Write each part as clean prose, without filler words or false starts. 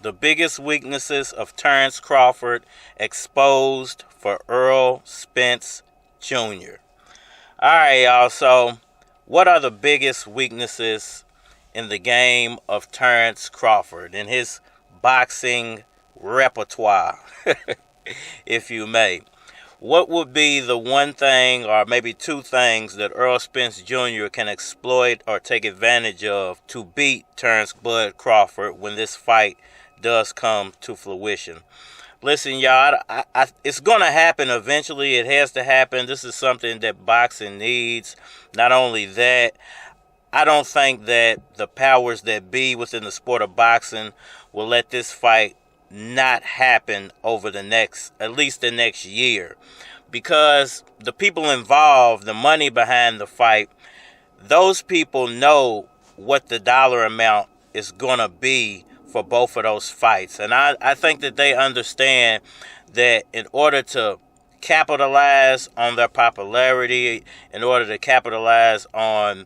The biggest weaknesses of Terence Crawford exposed for ERROL SPENCE Jr. Alright, y'all, so what are the biggest weaknesses in the game of Terence Crawford, in his boxing repertoire, if you may? What would be the one thing or maybe two things that ERROL SPENCE Jr. can exploit or take advantage of to beat Terence Bud Crawford when this fight does come to fruition? Listen, y'all, it's going to happen eventually. It has to happen. This is something that boxing needs. Not only that, I don't think that the powers that be within the sport of boxing will let this fight not happen over the next, at least the next year, because the people involved, the money behind the fight, those people know what the dollar amount is going to be for both of those fights. And I think that they understand that in order to capitalize on their popularity, in order to capitalize on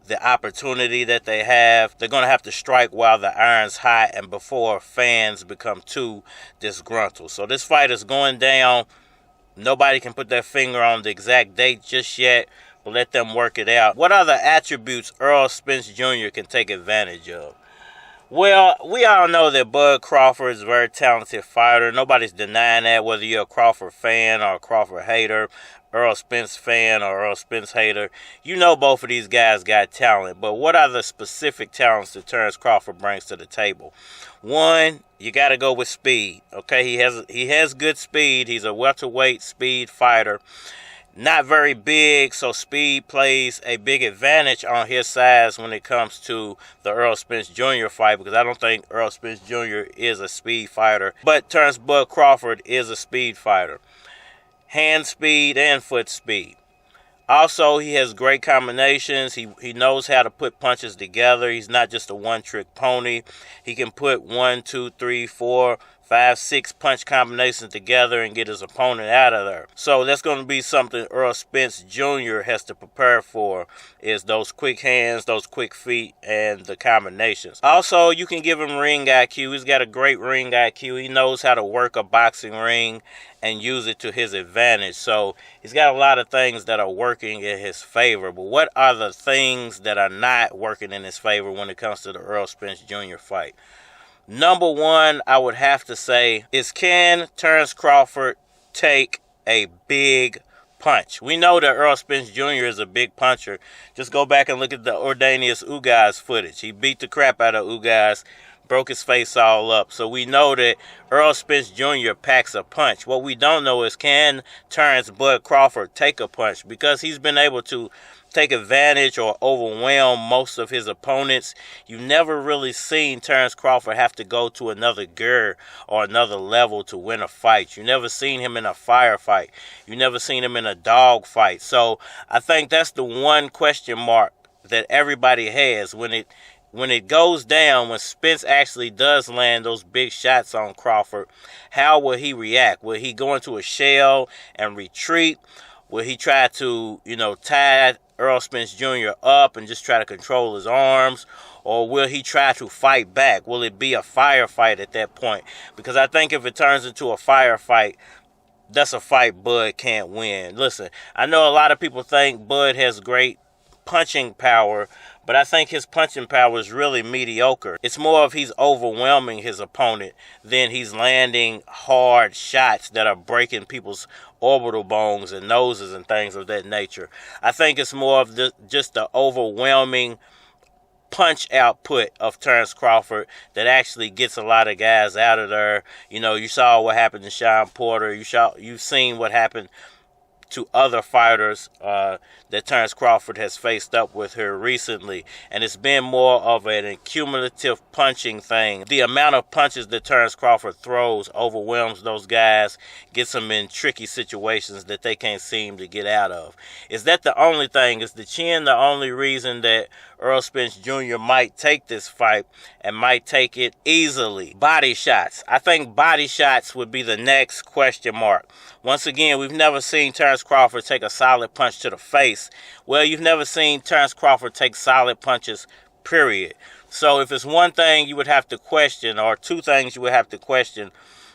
the opportunity that they have, they're going to have to strike while the iron's hot and before fans become too disgruntled. So this fight is going down. Nobody can put their finger on the exact date just yet, but let them work it out. What other attributes ERROL SPENCE Jr. can take advantage of? Well, we all know that Bud Crawford is a very talented fighter. Nobody's denying that, whether you're a Crawford fan or a Crawford hater, ERROL Spence fan or ERROL Spence hater. You know both of these guys got talent, but what are the specific talents that Terence Crawford brings to the table? One, you got to go with speed. Okay, he has good speed. He's a welterweight speed fighter. Not very big, so speed plays a big advantage on his size when it comes to the ERROL SPENCE Jr. fight, because I don't think ERROL SPENCE Jr. is a speed fighter, but Terence Bud Crawford is a speed fighter. Hand speed and foot speed. Also, he has great combinations. He knows how to put punches together. He's not just a one-trick pony. He can put 1, 2, 3, 4, 5, 6 punch combinations together and get his opponent out of there. So that's going to be something ERROL SPENCE Jr. has to prepare for, is those quick hands, those quick feet, and the combinations. Also, you can give him ring IQ. He's got a great ring IQ. He knows how to work a boxing ring and use it to his advantage. So he's got a lot of things that are working in his favor. But what are the things that are not working in his favor when it comes to the ERROL SPENCE Jr. fight? Number one, I would have to say, is can Terence Crawford take a big punch? We know that ERROL SPENCE Jr. is a big puncher. Just go back and look at the Ordanius Ugas footage. He beat the crap out of Ugas, broke his face all up. So we know that ERROL SPENCE Jr. packs a punch. What we don't know is, can Terence Bud Crawford take a punch? Because he's been able to take advantage or overwhelm most of his opponents. You've never really seen Terence Crawford have to go to another gear or another level to win a fight. You've never seen him in a firefight. You've never seen him in a dog fight. So I think that's the one question mark that everybody has when it goes down, when Spence actually does land those big shots on Crawford. How will he react? Will he go into a shell and retreat? Will he try to, tie ERROL SPENCE Jr. up and just try to control his arms? Or will he try to fight back? Will it be a firefight at that point? Because I think if it turns into a firefight, that's a fight Bud can't win. Listen, I know a lot of people think Bud has great punching power, but I think his punching power is really mediocre. It's more of he's overwhelming his opponent than he's landing hard shots that are breaking people's orbital bones and noses and things of that nature. I think it's more of just the overwhelming punch output of Terence Crawford that actually gets a lot of guys out of there. You saw what happened to Sean Porter. You've seen what happened to other fighters that Terence Crawford has faced up with here recently. And it's been more of an accumulative punching thing. The amount of punches that Terence Crawford throws overwhelms those guys, gets them in tricky situations that they can't seem to get out of. Is that the only thing? Is the chin the only reason that ERROL SPENCE Jr. might take this fight and might take it easily? Body shots. I think body shots would be the next question mark. Once again, we've never seen Terence Crawford take a solid punch to the face. Well, you've never seen Terence Crawford take solid punches, period. So if it's one thing you would have to question, or two things you would have to question,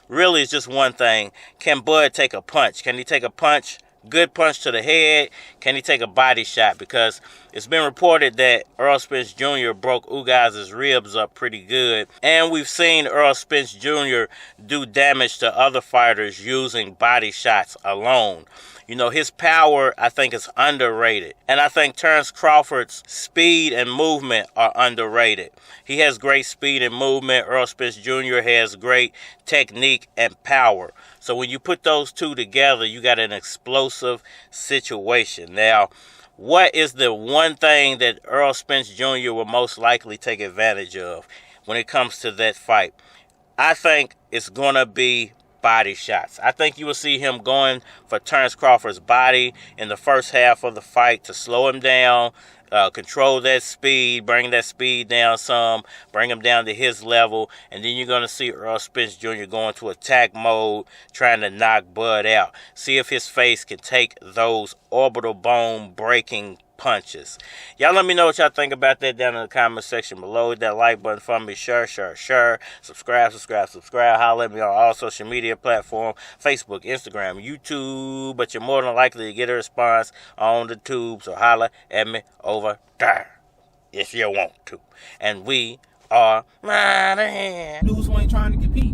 really it's just one thing. Can Bud take a punch? Can he take a punch? Good punch to the head? Can he take a body shot? Because it's been reported that Errol Spence Jr. broke Ugaz's ribs up pretty good. And we've seen Errol Spence Jr. do damage to other fighters using body shots alone. You know, his power, I think, is underrated. And I think Terence Crawford's speed and movement are underrated. He has great speed and movement. Errol Spence Jr. has great technique and power. So when you put those two together, you got an explosive situation. Now, what is the one thing that Errol Spence Jr. will most likely take advantage of when it comes to that fight? I think it's going to be body shots. I think you will see him going for Terence Crawford's body in the first half of the fight to slow him down, control that speed, bring that speed down some, bring him down to his level, and then you're going to see Errol Spence Jr. go into attack mode, trying to knock Bud out. See if his face can take those orbital bone breaking punches. Y'all let me know what y'all think about that down in the comment section below. Hit that like button for me. Share. Subscribe. Holler at me on all social media platforms, Facebook, Instagram, YouTube. But you're more than likely to get a response on the tube, so holler at me over there if you want to. And we are right here. Dudes who ain't trying to compete.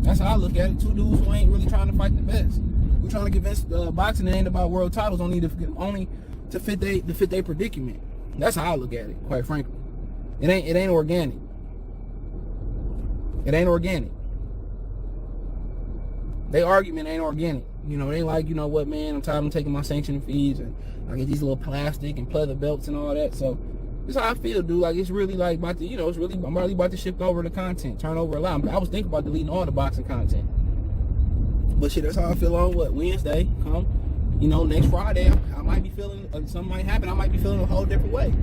That's how I look at it. Two dudes who ain't really trying to fight the best. We're trying to convince boxing it ain't about world titles, only to fit their predicament. That's how I look at it, quite frankly. It ain't organic. It ain't organic. They argument ain't organic. You know, they like, you know what, man, I'm tired of taking my sanctioning fees and I get these little plastic and pleather belts and all that. So this is how I feel, dude. Like, it's really like about to, you know, I'm really about to shift over the content, turn over a lot. I was thinking about deleting all the boxing content. But shit, that's how I feel on what Wednesday come. You know, next Friday, I might be feeling, something might happen. I might be feeling a whole different way.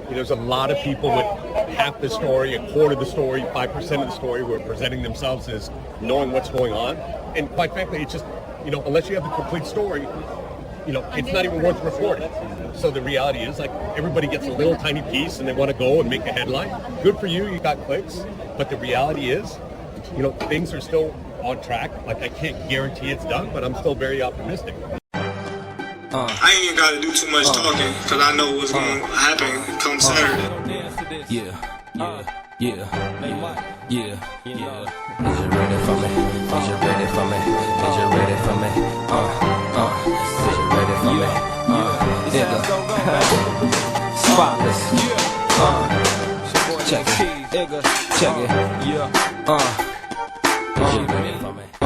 There's a lot of people with half the story, a quarter of the story, 5% of the story who are presenting themselves as knowing what's going on. And quite frankly, it's just, you know, unless you have the complete story, you know, it's not even worth reporting. So the reality is, like, everybody gets a little tiny piece and they want to go and make a headline. Good for you, you got clicks. But the reality is, you know, things are still on track. Like, I can't guarantee it's done, but I'm still very optimistic. I ain't even gotta do too much talking, cause I know what's gonna happen come Saturday. Yeah. Is you ready for me? Is you ready for me? Is you ready for me? Is you ready for me? Spotless. Check it.